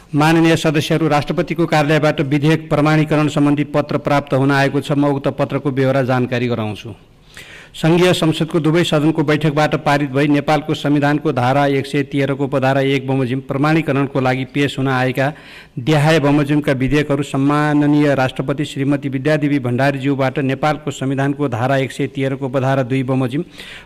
माननीय सदस्यहरू, राष्ट्रपतिको कार्यालयबाट विधेयक प्रमाणीकरण सम्बन्धी पत्र प्राप्त हुन आएको छ। म उक्त पत्रको बेहोरा जानकारी गराउँछु। संघीय संसदको दुवै सदनको बैठकबाट पारित भई नेपालको संविधानको धारा 113 को उपधारा 1 बमोजिम प्रमाणीकरणको लागि पेश हुन आएका देहाय बमोजिमका विधेयकहरू सम्माननीय राष्ट्रपति श्रीमती विद्यादेवी भण्डारीज्यूबाट नेपालको संविधानको धारा 113 को उपधारा 2 बमोजिम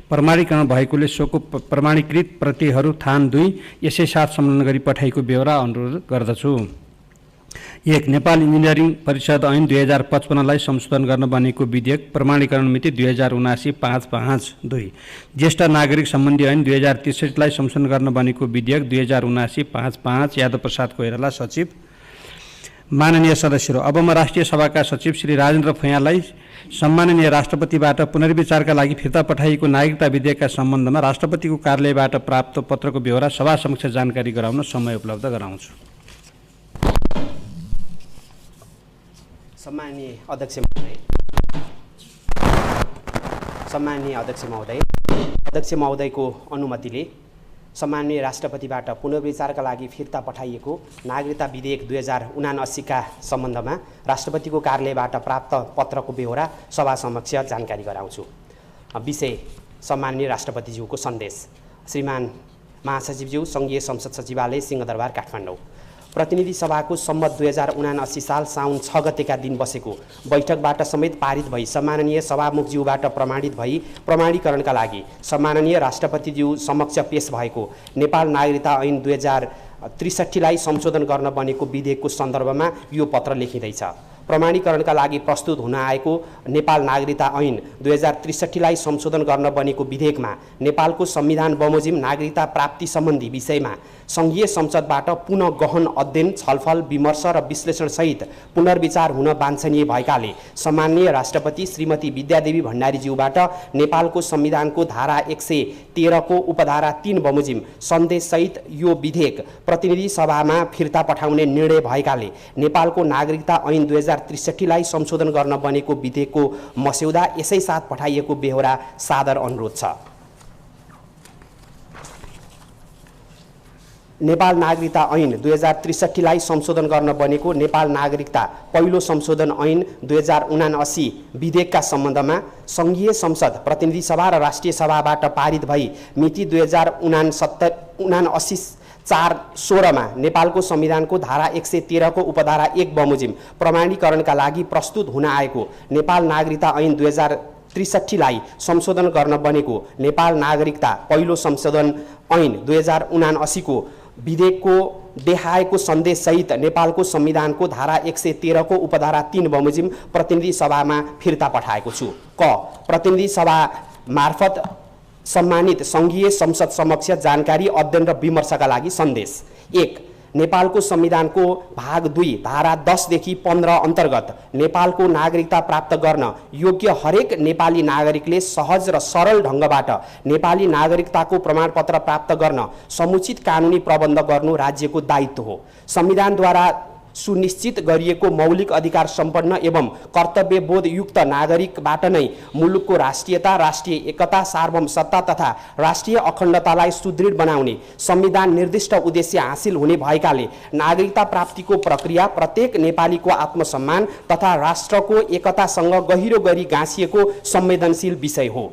प्रमाणीकरण भएकोले सोको प्रमाणीकृत प्रतिहरू थान 2 यसै साथ संलग्न गरी पठाइएको बेहोरा अनुरोध गर्दछु। 1. नेपाल इन्जिनियरिङ परिषद ऐन 2055 लाई संशोधन गर्न बनेको विधेयक प्रमाणीकरण मिति 2079-5-5। 2. ज्येष्ठ नागरिक सम्बन्धी ऐन 2063 लाई संशोधन गर्न बनेको विधेयक 2079-5-5। यादव प्रसाद कोइराला, सचिव। माननीय सदस्यहरू, अब म राष्ट्रिय सभाका सचिव श्री राजेन्द्र फैयाललाई सम्माननीय राष्ट्रपतिबाट पुनर्विचारका लागि फिर्ता पठाइएको नागरिकता विधेयकका सम्बन्धमा राष्ट्रपतिको कार्यालयबाट प्राप्त पत्रको बेहोरा सभा समक्ष जानकारी गराउन समय उपलब्ध गराउँछु। सम्माननीय अध्यक्ष महोदयको अनुमतिले सम्माननीय राष्ट्रपतिबाट पुनर्विचारका लागि फिर्ता पठाइएको नागरिकता विधेयक 2079 का सम्बन्धमा राष्ट्रपतिको कार्यालयबाट प्राप्त पत्रको बेहोरा सभा समक्ष जानकारी गराउँछु। विषय: सम्माननीय राष्ट्रपतिज्यूको सन्देश। श्रीमान महासचिवज्यू, संघीय संसद सचिवालय, सिंहदरबार, काठमाडौँ। प्रतिनिधि सभाको सम्मत 2079 साल साउन 6 गतेका दिन बसेको बैठकबाट समेत पारित भई सम्माननीय सभामुखज्यूबाट प्रमाणित भई प्रमाणीकरणका लागि सम्माननीय राष्ट्रपतिज्यू समक्ष पेश भएको नेपाल नागरिकता ऐन 2063 लाई संशोधन गर्न बनेको विधेयकको सन्दर्भमा यो पत्र लेखिँदैछ। प्रमाणीकरणका लागि प्रस्तुत हुन आएको नेपाल नागरिकता ऐन 2063 लाई संशोधन गर्न बनेको विधेयकमा नेपालको संविधान बमोजिम नागरिकता प्राप्ति सम्बन्धी विषयमा संघीय संसदबाट पुनः गहन अध्ययन, छलफल, विमर्श र विश्लेषणसहित पुनर्विचार हुन वाञ्छनीय भएकाले सम्माननीय राष्ट्रपति श्रीमती विद्यादेवी भण्डारीज्यूबाट नेपालको संविधानको धारा 113 को उपधारा 3 बमोजिम सन्देशसहित यो विधेयक प्रतिनिधि सभामा फिर्ता पठाउने निर्णय भएकाले नेपालको नागरिकता ऐन 2063 लाई संशोधन गर्न बनेको विधेयकको मस्यौदा यसै साथ पठाइएको बेहोरा सादर अनुरोध छ। नेपाल नागरिकता ऐन 2063 लाई संशोधन गर्न बनेको नेपाल नागरिकता पहिलो संशोधन ऐन 2079 विधेयकका सम्बन्धमा संघीय संसद, प्रतिनिधि सभा र राष्ट्रिय सभाबाट पारित भई मिति 2079-4-16 मा नेपालको संविधानको धारा 113 को उपधारा 1 बमोजिम प्रमाणीकरणका लागि प्रस्तुत हुन आएको नेपाल नागरिकता ऐन 2063 लाई संशोधन गर्न बनेको नेपाल नागरिकता पहिलो संशोधन ऐन 2079 को विधेयकको देहायको सन्देश सहित नेपालको संविधानको धारा 113 को उपधारा 3 बमोजिम प्रतिनिधि सभामा फिर्ता पठाएको छु। क. प्रतिनिधि सभा मार्फत सम्मानित संघीय संसद समक्ष जानकारी, अध्ययन र विमर्शका लागि सन्देश। 1. नेपालको संविधानको भाग 2 धारा 10 देखि 15 अन्तर्गत नेपालको नागरिकता प्राप्त गर्न योग्य हरेक नेपाली नागरिकले सहज र सरल ढङ्गबाट नेपाली नागरिकताको प्रमाणपत्र प्राप्त गर्न समुचित कानुनी प्रबन्ध गर्नु राज्यको दायित्व हो। संविधानद्वारा सुनिश्चित गरिएको मौलिक अधिकार सम्पन्न एवं कर्तव्यबोध युक्त नागरिकबाट नै मुलुकको राष्ट्रियता, राष्ट्रिय एकता, सार्वभौम सत्ता तथा राष्ट्रिय अखण्डतालाई सुदृढ बनाउने संविधान निर्दिष्ट उद्देश्य हासिल हुने भएकाले नागरिकता प्राप्तिको प्रक्रिया प्रत्येक नेपालीको आत्मसम्मान तथा राष्ट्रको एकतासँग गहिरो गरी गाँसिएको संवेदनशील विषय हो।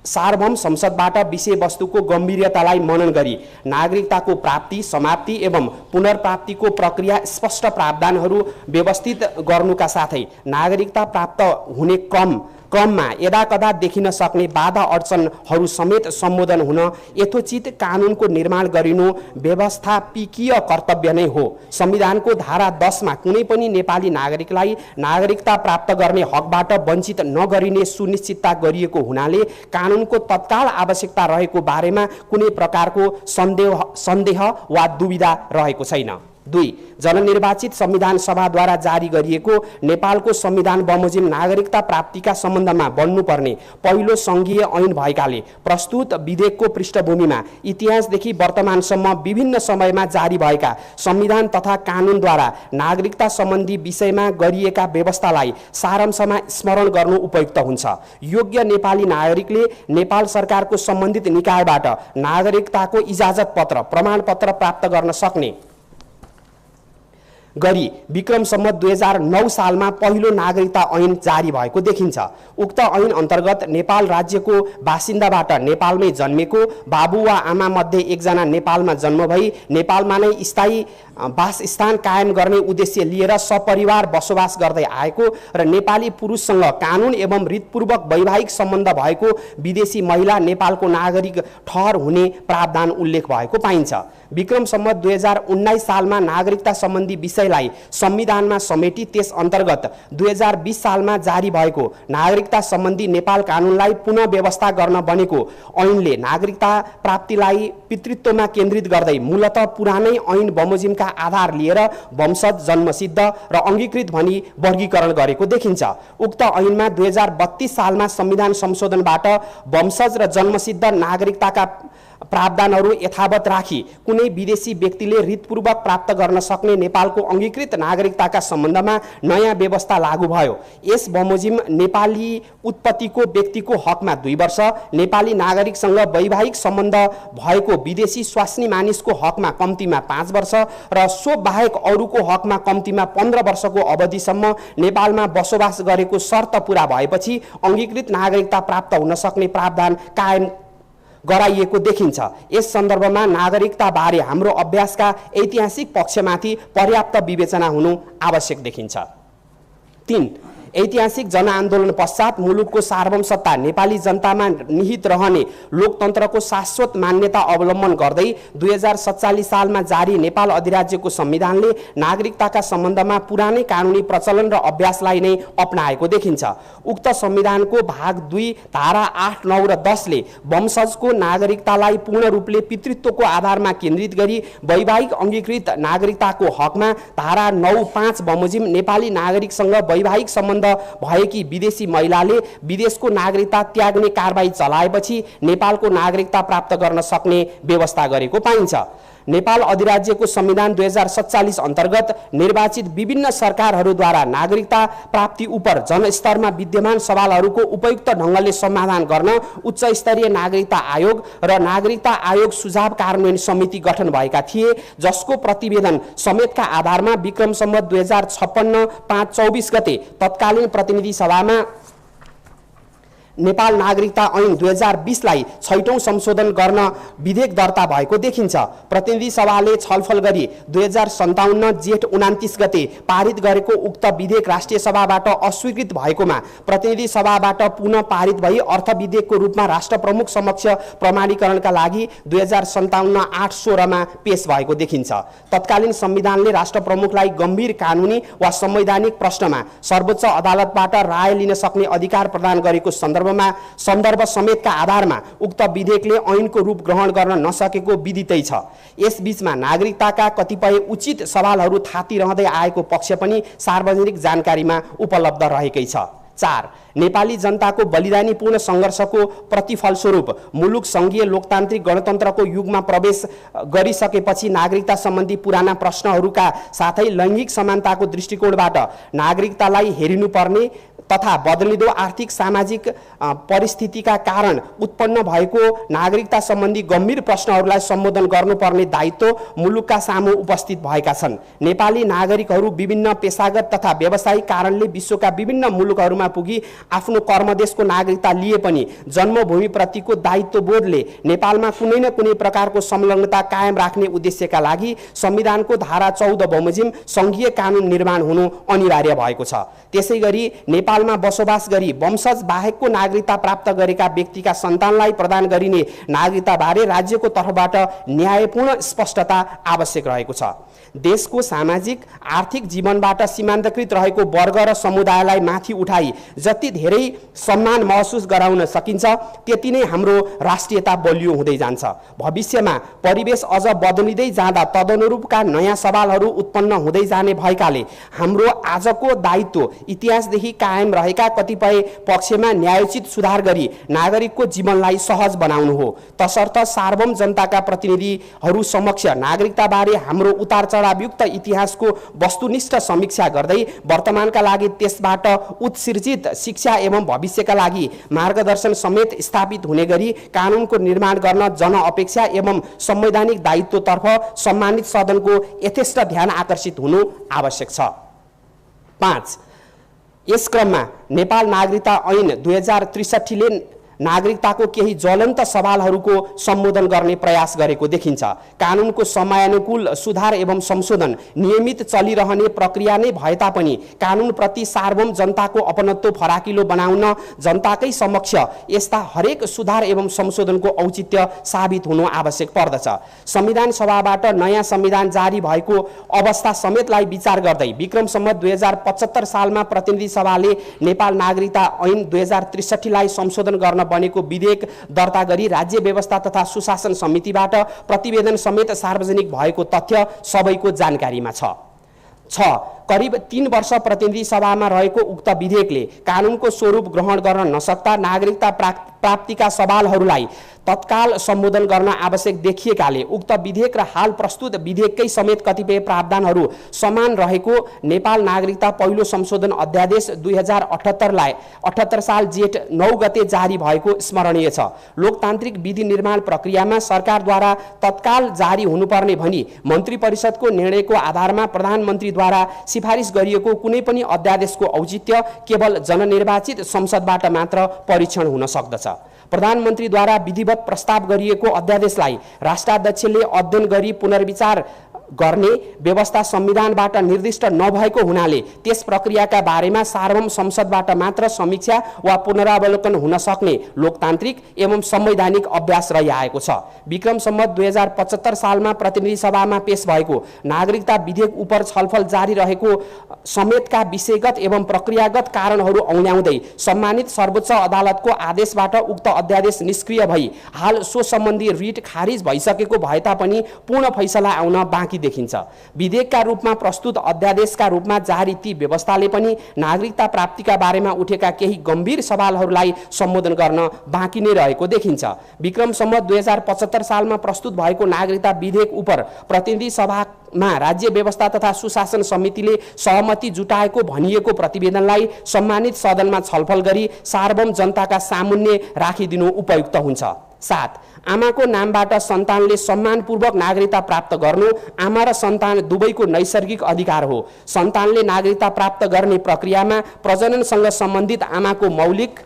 सार्वभौम संसदबाट विषयवस्तुको गम्भीरतालाई मनन गरी नागरिकताको प्राप्ति, समाप्ति एवं पुनर्प्राप्तिको प्रक्रिया स्पष्ट प्रावधानहरू व्यवस्थित गर्नुका साथै नागरिकता प्राप्त हुने क्रममा यदाकदा देखिन सक्ने बाधा अडचनहरू समेत सम्बोधन हुन यथोचित कानुनको निर्माण गरिनु व्यवस्थापिकीय कर्तव्य नै हो। संविधानको धारा 10 मा कुनै पनि नेपाली नागरिकलाई नागरिकता प्राप्त गर्ने हकबाट वञ्चित नगरिने सुनिश्चितता गरिएको हुनाले कानुनको तत्काल आवश्यकता रहेको बारेमा कुनै प्रकारको सन्देह वा दुविधा रहेको छैन। 2. जननिर्वाचित संविधान सभाद्वारा जारी गरिएको नेपालको संविधान बमोजिम नागरिकता प्राप्तिका सम्बन्धमा बन्नुपर्ने पहिलो संघीय ऐन भएकाले प्रस्तुत विधेयकको पृष्ठभूमिमा इतिहासदेखि वर्तमानसम्म विभिन्न समयमा जारी भएका संविधान तथा कानुनद्वारा नागरिकता सम्बन्धी विषयमा गरिएका व्यवस्थालाई सारांशमा स्मरण गर्नु उपयुक्त हुन्छ। योग्य नेपाली नागरिकले नेपाल सरकारको सम्बन्धित निकायबाट नागरिकताको इजाजत पत्र, प्रमाणपत्र प्राप्त गर्न सक्ने गरी विक्रम सम्वत 2009 सालमा पहिलो नागरिकता ऐन जारी भएको देखिन्छ। उक्त ऐन अन्तर्गत नेपाल राज्यको बासिन्दाबाट नेपालमै जन्मेको बाबु वा आमा मध्ये एकजना नेपालमा जन्म भई नेपालमा नै स्थायी वासस्थान कायम गर्ने उद्देश्य लिएर सपरिवार बसोबास गर्दै आएको र नेपाली पुरुषसँग कानुन एवं रीतपूर्वक वैवाहिक सम्बन्ध भएको विदेशी महिला नेपालको नागरिक ठहर हुने प्रावधान उल्लेख भएको पाइन्छ। विक्रम सम्वत 2019 सालमा नागरिकता सम्बन्धी विषयलाई संविधानमा समेटी त्यस अन्तर्गत 2020 सालमा जारी भएको नागरिकता सम्बन्धी नेपाल कानुनलाई पुनः व्यवस्था गर्न बनेको ऐनले नागरिकता प्राप्तिलाई पितृत्वमा केन्द्रित गर्दै मूलतः पुरानै ऐन बमोजिमका आधार लिएर वंशज, जन्मसिद्ध र अङ्गीकृत भनी वर्गीकरण गरेको देखिन्छ। उक्त ऐनमा 2032 सालमा संविधान संशोधनबाट वंशज र जन्मसिद्ध नागरिकताका प्रावधानहरू यथावत राखी कुनै विदेशी व्यक्तिले रीतपूर्वक प्राप्त गर्न सक्ने नेपालको अङ्गीकृत नागरिकताका सम्बन्धमा नयाँ व्यवस्था लागू भयो। यस बमोजिम नेपाली उत्पत्तिको व्यक्तिको हकमा 2 वर्ष, नेपाली नागरिकसँग वैवाहिक सम्बन्ध भएको विदेशी स्वास्नी मानिसको हकमा कम्तीमा 5 वर्ष र सो बाहेक अरूको हकमा कम्तीमा 15 वर्षको अवधिसम्म नेपालमा बसोबास गरेको शर्त पूरा भएपछि अङ्गीकृत नागरिकता प्राप्त हुन सक्ने प्रावधान कायम गराइएको देखिन्छ। यस सन्दर्भमा नागरिकता बारे हाम्रो अभ्यासका ऐतिहासिक पक्षमाथि पर्याप्त विवेचना हुनु आवश्यक देखिन्छ। 3. ऐतिहासिक जनआन्दोलन पश्चात मुलुकको सार्वभौम सत्ता नेपाली जनतामा निहित रहने लोकतन्त्रको शाश्वत मान्यता अवलम्बन गर्दै 2047 सालमा जारी नेपाल अधिराज्यको संविधानले नागरिकताका सम्बन्धमा पुरानै कानुनी प्रचलन र अभ्यासलाई नै अपनाएको देखिन्छ। उक्त संविधानको भाग 2 धारा 8, 9 र 10 ले वंशजको नागरिकतालाई पूर्ण रूपले पितृत्वको आधारमा केन्द्रित गरी वैवाहिक अङ्गीकृत नागरिकताको हकमा धारा 9, 5 बमोजिम नेपाली नागरिकसँग वैवाहिक सम्बन्ध भएकी विदेशी महिलाले विदेशको नागरिकता त्याग्ने कारबाही चलाएपछि नेपालको नागरिकता प्राप्त गर्न सक्ने व्यवस्था गरेको पाइन्छ। नेपाल अधिराज्यको संविधान 2047 अन्तर्गत निर्वाचित विभिन्न सरकारहरूद्वारा नागरिकता प्राप्ति उप जनस्तरमा विद्यमान सवालहरूको उपयुक्त ढङ्गले समाधान गर्न उच्च स्तरीय नागरिकता आयोग र नागरिकता आयोग सुझाव कार्यान्वयन समिति गठन भएका थिए, जसको प्रतिवेदन समेतका आधारमा विक्रम सम्वत 2056 5 24 गते तत्कालीन प्रतिनिधि सभामा नेपाल नागरिकता ऐन 2020 लाई 6औं संशोधन गर्न विधेयक दर्ता भएको देखिन्छ। प्रतिनिधि सभाले छलफल गरी 2057 जेठ 29 गते पारित गरेको उक्त विधेयक राष्ट्रिय सभाबाट अस्वीकृत भएकोमा प्रतिनिधि सभाबाट पुनः पारित भई अर्थ विधेयकको रूपमा राष्ट्र प्रमुख समक्ष प्रमाणीकरणका लागि 2057 8 16 मा पेश भएको देखिन्छ। तत्कालीन संविधानले राष्ट्र प्रमुखलाई गम्भीर कानुनी वा संवैधानिक प्रश्नमा सर्वोच्च अदालतबाट राय लिन सक्ने अधिकार प्रदान गरेको सन्दर्भ समेतका आधारमा उक्त विधेयकले ऐनको रूप ग्रहण गर्न नसकेको विदितै छ। यसबीचमा नागरिकताका कतिपय उचित सवालहरू थाती रहँदै आएको पक्ष पनि सार्वजनिक जानकारीमा उपलब्ध रहेकै छ। 4. नेपाली जनताको बलिदानीपूर्ण सङ्घर्षको प्रतिफलस्वरूप मुलुक सङ्घीय लोकतान्त्रिक गणतन्त्रको युगमा प्रवेश गरिसकेपछि नागरिकता सम्बन्धी पुराना प्रश्नहरूका साथै लैङ्गिक समानताको दृष्टिकोणबाट नागरिकतालाई हेरिनुपर्ने तथा बदलिदो आर्थिक सामाजिक परिस्थितिका कारण उत्पन्न भएको नागरिकता सम्बन्धी गम्भीर प्रश्नहरूलाई सम्बोधन गर्नुपर्ने दायित्व मुलुकका सामु उपस्थित भएका छन्। नेपाली नागरिकहरू विभिन्न पेशागत तथा व्यावसायिक कारणले विश्वका विभिन्न मुलुकहरूमा पुगी आफ्नो कर्मदेशको नागरिकता लिए पनि जन्मभूमिप्रतिको दायित्वबोधले नेपालमा कुनै न कुनै प्रकारको संलग्नता कायम राख्ने उद्देश्यका लागि संविधानको धारा 14 बमोजिम सङ्घीय कानुन निर्माण हुनु अनिवार्य भएको छ। त्यसैगरी नेपालमा बसोबास गरी वंशज बाहेकको नागरिकता प्राप्त गरेका व्यक्तिका सन्तानलाई प्रदान गरिने नागरिकताबारे राज्यको तर्फबाट न्यायपूर्ण स्पष्टता आवश्यक रहेको छ। देशको सामाजिक आर्थिक जीवनबाट सीमान्तकृत रहेको वर्ग र समुदायलाई माथि उठाई जति धेरै सम्मान महसुस गराउन सकिन्छ त्यति नै हाम्रो राष्ट्रियता बलियो हुँदै जान्छ। भविष्यमा परिवेश अझ बदलिँदै जाँदा तदनुरूपका नयाँ सवालहरू उत्पन्न हुँदै जाने भएकाले हाम्रो आजको दायित्व इतिहासदेखि कायम कायम रहेका कतिपय पक्षमा न्यायोचित सुधार गरी नागरिकको जीवनलाई सहज बनाउनु हो। तसर्थ सार्वभौम जनताका प्रतिनिधिहरू समक्ष नागरिकताबारे हाम्रो उतार चढावयुक्त इतिहासको वस्तुनिष्ठ समीक्षा गर्दै वर्तमानका लागि त्यसबाट उत्सृजित शिक्षा एवं भविष्यका लागि मार्गदर्शन समेत स्थापित हुने गरी कानुनको निर्माण गर्न जनअपेक्षा एवं संवैधानिक दायित्वतर्फ सम्मानित सदनको यथेष्ट ध्यान आकर्षित हुनु आवश्यक छ। 5. यस क्रममा नेपाल नागरिकता ऐन 2063 ले नागरिकताको केही ज्वलन्त सवालहरूको सम्बोधन गर्ने प्रयास गरेको देखिन्छ। कानुनको समयानुकूल सुधार एवं संशोधन नियमित चलिरहने प्रक्रिया नै भए तापनि कानुनप्रति सार्वभौम जनताको अपनत्व फराकिलो बनाउन जनताकै समक्ष यस्ता हरेक सुधार एवं संशोधनको औचित्य साबित हुनु आवश्यक पर्दछ। संविधान सभाबाट नयाँ संविधान जारी भएको अवस्था समेतलाई विचार गर्दै विक्रम सम्वत 2075 सालमा प्रतिनिधि सभाले नेपाल नागरिकता ऐन 2063 लाई संशोधन गर्न बनेको विधेयक दर्ता गरी राज्य व्यवस्था तथा सुशासन समितिबाट प्रतिवेदन समेत सार्वजनिक भएको तथ्य सबैको जानकारीमा छ। करिब 3 वर्ष प्रतिनिधि सभामा रहेको उक्त विधेयकले कानुनको स्वरूप ग्रहण गर्न नसक्दा नागरिकता प्राप्तिका सवालहरूलाई तत्काल सम्बोधन गर्न आवश्यक देखिएकाले उक्त विधेयक र हाल प्रस्तुत विधेयककै समेत कतिपय प्रावधानहरू समान रहेको नेपाल नागरिकता पहिलो संशोधन अध्यादेश 2078 साल जेठ 9 गते जारी भएको स्मरणीय छ। लोकतान्त्रिक विधि निर्माण प्रक्रियामा सरकारद्वारा तत्काल जारी हुनुपर्ने भनी मन्त्री परिषदको निर्णयको आधारमा प्रधानमन्त्रीद्वारा सिफारिस गरिएको कुनै पनि अध्यादेशको औचित्य केवल जननिर्वाचित संसदबाट मात्र परीक्षण हुन सक्दछ। प्रधानमन्त्रीद्वारा विधिवत प्रस्ताव गरिएको अध्यादेशलाई राष्ट्राध्यक्षले अध्ययन गरी पुनर्विचार गर्ने व्यवस्था संविधानबाट निर्दिष्ट नभएको हुनाले त्यस प्रक्रियाका बारेमा सार्वभौम संसदबाट मात्र समीक्षा वा पुनरावलोकन हुन सक्ने लोकतान्त्रिक एवं संवैधानिक अभ्यास रहिआएको छ। विक्रम सम्वत 2075 सालमा प्रतिनिधि सभामा पेश भएको नागरिकता विधेयक उपर छलफल जारी रहेको समेतका विषयगत एवं प्रक्रियागत कारणहरू औल्याउँदै सम्मानित सर्वोच्च अदालतको आदेशबाट उक्त अध्यादेश निष्क्रिय भई हाल सो सम्बन्धी रिट खारिज भइसकेको भए तापनि पूर्ण फैसला आउन बाँकी देखिन्छ। विधेयकका रूपमा प्रस्तुत अध्यादेशका रूपमा जारी ती व्यवस्थाले पनि नागरिकता प्राप्तिका बारेमा उठेका केही गम्भीर सवालहरूलाई सम्बोधन गर्न बाँकी नै रहेको देखिन्छ। विक्रम सम्वत 2075 सालमा प्रस्तुत भएको नागरिकता विधेयक उपर प्रतिनिधि सभामा राज्य व्यवस्था तथा सुशासन समितिले सहमति जुटाएको भनिएको प्रतिवेदनलाई सम्मानित सदनमा छलफल गरी सार्वभौम जनताका सामुन्ने राखिदिनु उपयुक्त हुन्छ। 7. आमाको नामबाट सन्तानले सम्मानपूर्वक नागरिकता प्राप्त गर्नु आमा र सन्तान दुवैको नैसर्गिक अधिकार हो। सन्तानले नागरिकता प्राप्त गर्ने प्रक्रियामा प्रजननसँग सम्बन्धित आमाको मौलिक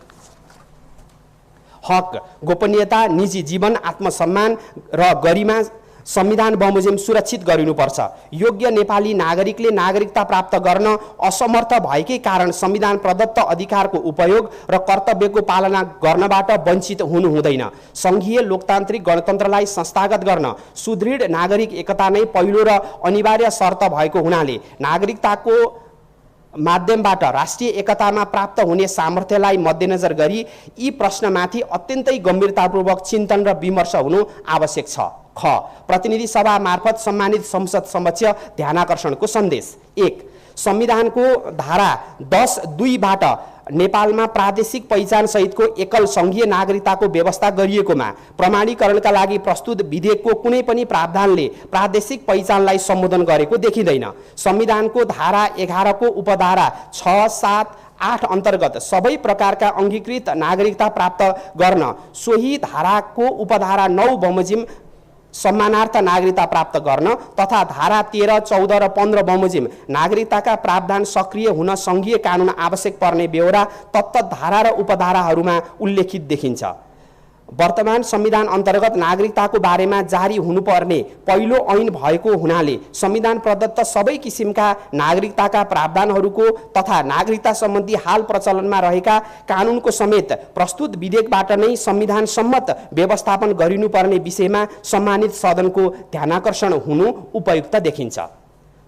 हक, गोपनीयता, निजी जीवन, आत्मसम्मान र गरिमा संविधान बमोजिम सुरक्षित गरिनुपर्छ। योग्य नेपाली नागरिकले नागरिकता प्राप्त गर्न असमर्थ भएकै कारण संविधान प्रदत्त अधिकारको उपयोग र कर्तव्यको पालना गर्नबाट वञ्चित हुनु हुँदैन। संघीय लोकतान्त्रिक गणतन्त्रलाई संस्थागत गर्न सुदृढ नागरिक एकता नै पहिलो र अनिवार्य शर्त भएको हुनाले नागरिकताको माध्यमबाट राष्ट्रिय एकतामा प्राप्त हुने सामर्थ्यलाई मध्यनजर गरी यी प्रश्नमाथि अत्यन्तै गम्भीरतापूर्वक चिन्तन र विमर्श हुनु आवश्यक छ। प्रतिनिधि सभा मार्फत सम्मानित संसद समक्ष ध्यानाकर्षणको सन्देश। 1. संविधानको धारा 10(2) बाट नेपालमा प्रादेशिक पहिचान सहितको एकल संघीय नागरिकताको व्यवस्था गरिएकोमा प्रमाणीकरणका लागि प्रस्तुत विधेयकको कुनै पनि प्रावधानले प्रादेशिक पहिचानलाई सम्बोधन गरेको देखिँदैन। संविधानको धारा 11 को उपधारा 6, 7, 8 अन्तर्गत सबै प्रकारका अङ्गीकृत नागरिकता प्राप्त गर्न सोही धाराको उपधारा 9 बमोजिम सम्मानार्थ नागरिकता प्राप्त गर्न तथा धारा 13, 14 र 15 बमोजिम नागरिकताका प्रावधान सक्रिय हुन संघीय कानुन आवश्यक पर्ने बेहोरा तत्त धारा र उपधाराहरूमा उल्लेखित देखिन्छ। वर्तमान संविधान अन्तर्गत नागरिकताको बारेमा जारी हुनुपर्ने पहिलो ऐन भएको हुनाले संविधान प्रदत्त सबै किसिमका नागरिकताका प्रावधानहरूको तथा नागरिकता सम्बन्धी हाल प्रचलनमा रहेका कानुनको समेत प्रस्तुत विधेयकबाट नै संविधान सम्मत व्यवस्थापन गरिनुपर्ने विषयमा सम्मानित सदनको ध्यानाकर्षण हुनु उपयुक्त देखिन्छ।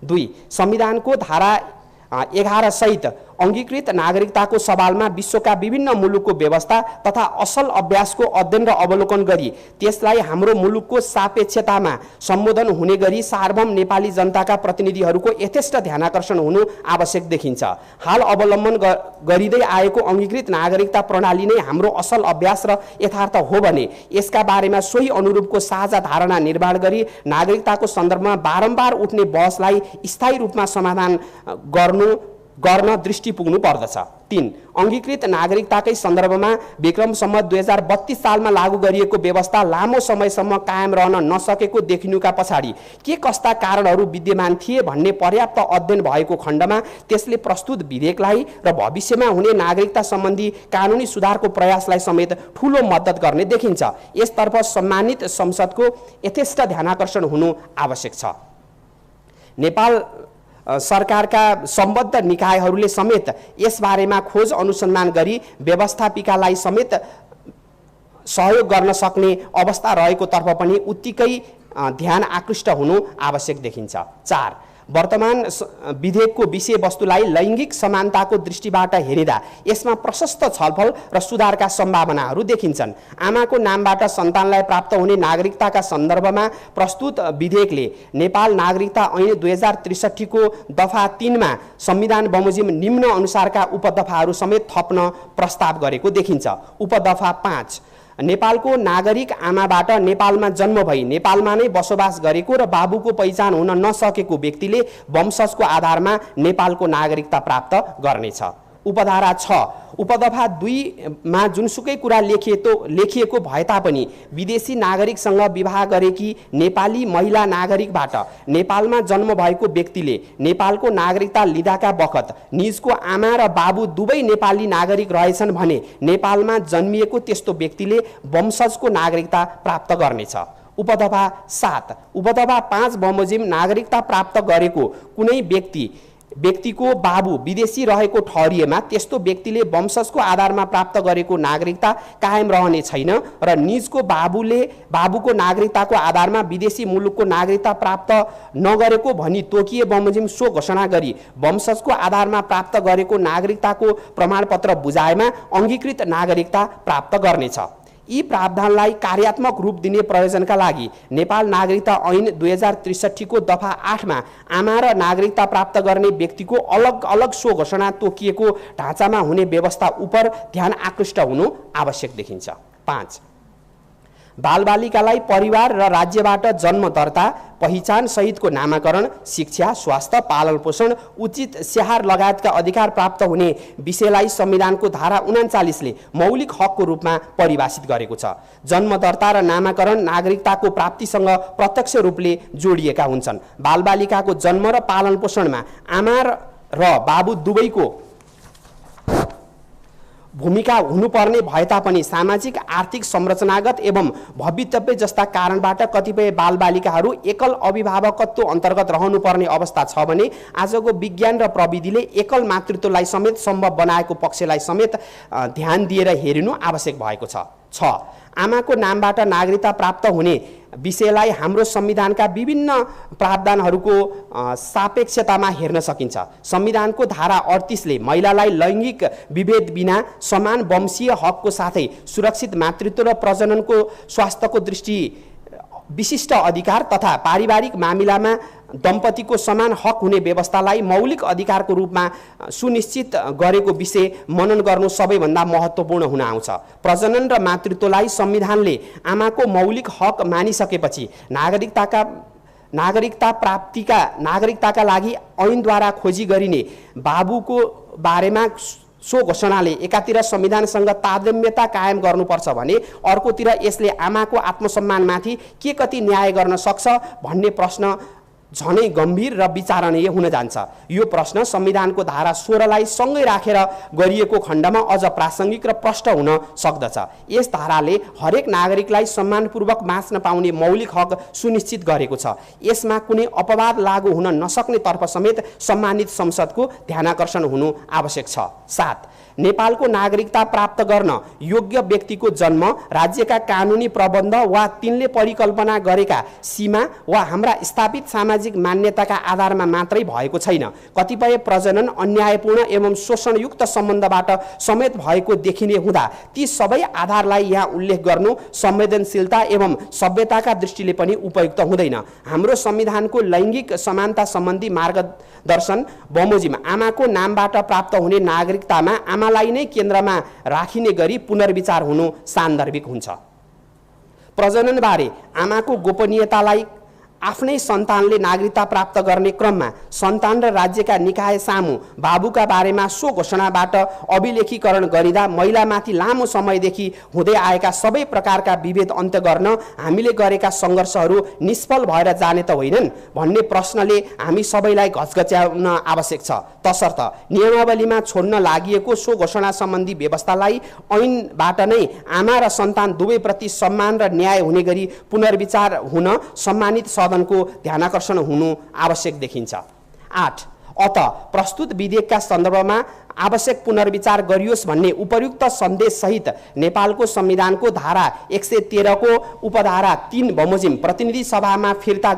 2. संविधानको धारा 11 सहित अङ्गीकृत नागरिकताको सवालमा विश्वका विभिन्न मुलुकको व्यवस्था तथा असल अभ्यासको अध्ययन र अवलोकन गरी त्यसलाई हाम्रो मुलुकको सापेक्षतामा सम्बोधन हुने गरी सार्वभौम नेपाली जनताका प्रतिनिधिहरूको यथेष्ट ध्यानाकर्षण हुनु आवश्यक देखिन्छ। हाल अवलम्बन गरिँदै आएको अङ्गीकृत नागरिकता प्रणाली नै हाम्रो असल अभ्यास र यथार्थ हो भने यसका बारेमा सोही अनुरूपको साझा धारणा निर्माण गरी नागरिकताको सन्दर्भमा बारम्बार उठ्ने बहसलाई स्थायी रूपमा समाधान गर्न दृष्टि पुग्नु पर्दछ। 3 अङ्गीकृत नागरिकताकै सन्दर्भमा विक्रम सम्वत 2032 सालमा लागू गरिएको व्यवस्था लामो समयसम्म कायम रहन नसकेको देखिनुका पछाडि के कस्ता कारणहरू विद्यमान थिए भन्ने पर्याप्त अध्ययन भएको खण्डमा त्यसले प्रस्तुत विधेयकलाई र भविष्यमा हुने नागरिकता सम्बन्धी कानुनी सुधारको प्रयासलाई समेत ठूलो मद्दत गर्ने देखिन्छ। यसतर्फ सम्मानित संसदको यथेष्ट ध्यानाकर्षण हुनु आवश्यक छ। नेपाल सरकारका सम्बद्ध निकायहरूले समेत यसबारेमा खोज अनुसन्धान गरी व्यवस्थापिकालाई समेत सहयोग गर्न सक्ने अवस्था रहेको तर्फ पनि उत्तिकै ध्यान आकृष्ट हुनु आवश्यक देखिन्छ। 4 वर्तमान विधेयकको विषयवस्तुलाई लैङ्गिक समानताको दृष्टिबाट हेरिँदा यसमा प्रशस्त छलफल र सुधारका सम्भावनाहरू देखिन्छन्। आमाको नामबाट सन्तानलाई प्राप्त हुने नागरिकताका सन्दर्भमा प्रस्तुत विधेयकले नेपाल नागरिकता ऐन 2063 को दफा 3 मा संविधान बमोजिम निम्न अनुसारका उपदफाहरू समेत थप्न प्रस्ताव गरेको देखिन्छ। उपदफा 5 नेपालको नागरिक आमाबाट नेपालमा जन्म भई नेपालमा नै बसोबास गरेको र बाबुको पहिचान हुन नसकेको व्यक्तिले वंशजको आधारमा नेपालको नागरिकता प्राप्त गर्नेछ। उपधारा 6 उपदफा 2 मा जुनसुकै कुरा लेखिएको भए तापनि विदेशी नागरिकसँग विवाह गरेकी नेपाली महिला नागरिकबाट नेपालमा जन्म भएको व्यक्तिले नेपालको नागरिकता लिँदाका बखत निजको आमा र बाबु दुवै नेपाली नागरिक रहेछन् भने नेपालमा जन्मिएको त्यस्तो व्यक्तिले वंशजको नागरिकता प्राप्त गर्नेछ। उपदफा 7 उपदफा 5 बमोजिम नागरिकता प्राप्त गरेको कुनै व्यक्तिको बाबु विदेशी रहेको ठहरिएमा त्यस्तो व्यक्तिले वंशजको आधारमा प्राप्त गरेको नागरिकता कायम रहने छैन र निजको बाबुको नागरिकताको आधारमा विदेशी मुलुकको नागरिकता प्राप्त नगरेको भनी तोकिए बमोजिम सो घोषणा गरी वंशजको आधारमा प्राप्त गरेको नागरिकताको प्रमाणपत्र बुझाएमा अङ्गीकृत नागरिकता प्राप्त गर्नेछ। यी प्रावधानलाई कार्यात्मक रूप दिने प्रयोजनका लागि नेपाल नागरिकता ऐन 2063 को दफा 8 मा आमा र नागरिकता प्राप्त गर्ने व्यक्तिको अलग अलग सो घोषणा तोकिएको ढाँचामा हुने व्यवस्था उप ध्यान आकृष्ट हुनु आवश्यक देखिन्छ। 5 बालबालिकालाई परिवार र राज्यबाट जन्म दर्ता पहिचान सहितको नामाकरण शिक्षा स्वास्थ्य पालन पोषण उचित स्याहार लगायतका अधिकार प्राप्त हुने विषयलाई संविधानको धारा 39 ले मौलिक हकको रूपमा परिभाषित गरेको छ। जन्म दर्ता र नामाकरण नागरिकताको प्राप्तिसँग प्रत्यक्ष रूपले जोडिएका हुन्छन्। बालबालिकाको जन्म र पालन पोषणमा आमा र बाबु दुवैको भूमिका हुनुपर्ने भए तापनि सामाजिक आर्थिक संरचनागत एवं भवितव्य जस्ता कारणबाट कतिपय बालबालिकाहरू एकल अभिभावकत्व अन्तर्गत रहनुपर्ने अवस्था छ भने आजको विज्ञान र प्रविधिले एकल मातृत्वलाई समेत सम्भव बनाएको पक्षलाई समेत ध्यान दिएर हेरिनु आवश्यक भएको छ। 6 आमाको नामबाट नागरिकता प्राप्त हुने विषयलाई हाम्रो संविधानका विभिन्न प्रावधानहरूको सापेक्षतामा हेर्न सकिन्छ। संविधानको धारा 38 ले महिलालाई लैङ्गिक विभेद बिना समान वंशीय हकको साथै सुरक्षित मातृत्व र प्रजननको स्वास्थ्यको दृष्टि विशिष्ट अधिकार तथा पारिवारिक मामिलामा दम्पतिको समान हक हुने व्यवस्थालाई मौलिक अधिकारको रूपमा सुनिश्चित गरेको विषय मनन गर्नु सबैभन्दा महत्त्वपूर्ण हुन आउँछ। प्रजनन र मातृत्वलाई संविधानले आमाको मौलिक हक मानिसकेपछि नागरिकताका लागि ऐनद्वारा खोजी गरिने बाबुको बारेमा सो घोषणाले एकातिर संविधानसँग तारतम्यता कायम गर्नुपर्छ भने अर्कोतिर यसले आमाको आत्मसम्मानमाथि के कति न्याय गर्न सक्छ भन्ने प्रश्न झनै गम्भीर र विचारणीय हुन जान्छ। यो प्रश्न संविधानको धारा 16 लाई सँगै राखेर गरिएको खण्डमा अझ प्रासङ्गिक र प्रष्ट हुन सक्दछ। यस धाराले हरेक नागरिकलाई सम्मानपूर्वक बाँच्न पाउने मौलिक हक सुनिश्चित गरेको छ। यसमा कुनै अपवाद लागू हुन नसक्ने तर्फ समेत सम्मानित संसदको ध्यानाकर्षण हुनु आवश्यक छ। 7 नेपालको नागरिकता प्राप्त गर्न योग्य व्यक्तिको जन्म राज्यका कानुनी प्रबन्ध वा तिनले परिकल्पना गरेका सीमा वा हाम्रा स्थापित सामाजिक सामाजिक मान्यताका आधारमा मात्रै भएको छैन। कतिपय प्रजनन अन्यायपूर्ण एवं शोषणयुक्त सम्बन्धबाट समेत भएको देखिने हुँदा ती सबै आधारलाई यहाँ उल्लेख गर्नु संवेदनशीलता एवं सभ्यताका दृष्टिले पनि उपयुक्त हुँदैन। हाम्रो संविधानको लैङ्गिक समानता सम्बन्धी मार्गदर्शन बमोजिम आमाको नामबाट प्राप्त हुने नागरिकतामा आमालाई नै केन्द्रमा राखिने गरी पुनर्विचार हुनु सान्दर्भिक हुन्छ। प्रजननबारे आमाको गोपनीयतालाई आफ्नै सन्तानले नागरिकता प्राप्त गर्ने क्रममा सन्तान र राज्यका निकाय सामु बाबुका बारेमा सो घोषणाबाट अभिलेखीकरण गरिँदा महिलामाथि लामो समयदेखि हुँदै आएका सबै प्रकारका विभेद अन्त्य गर्न हामीले गरेका सङ्घर्षहरू निष्फल भएर जाने त होइनन् भन्ने प्रश्नले हामी सबैलाई घचघच्याउन आवश्यक छ। तसर्थ नियमावलीमा छोड्न लागिएको सो घोषणा सम्बन्धी व्यवस्थालाई ऐनबाट नै आमा र सन्तान दुवैप्रति सम्मान र न्याय हुने गरी पुनर्विचार हुन सम्मानित सदनको ध्यानाकर्षण हुनु आवश्यक देखिन्छ। 8 अत प्रस्तुत विधेयकका सन्दर्भमा आवश्यक पुनर्विचार गरियोस् भन्ने उपर्युक्त सन्देश सहित नेपालको संविधानको धारा 113 को उपधारा 3 बमोजिम प्रतिनिधि सभामा फिर्ता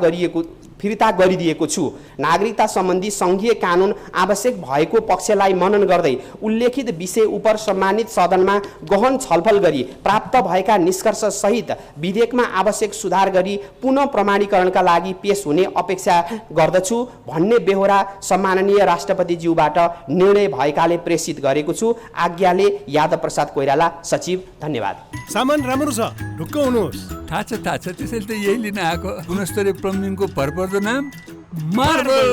गरिदिएको छु। नागरिकता सम्बन्धी सङ्घीय कानुन आवश्यक भएको पक्षलाई मनन गर्दै उल्लेखित विषय उप सम्मानित सदनमा गहन छलफल गरी प्राप्त भएका निष्कर्ष सहित विधेयकमा आवश्यक सुधार गरी पुनः प्रमाणीकरणका लागि पेश हुने अपेक्षा गर्दछु भन्ने बेहोरा सम्माननीय राष्ट्रपतिज्यूबाट निर्णय भएकाले प्रेषित गरेको छु। आज्ञाले यादव प्रसाद कोइराला, सचिव। धन्यवाद। सामान राम्रो छ, ढुक्क हुनुहोस्। थाहा छ त्यसैले त यही लिन आएको। गुणस्तरीय प्लम्बिङको भरपर्दो नाम मार्बल।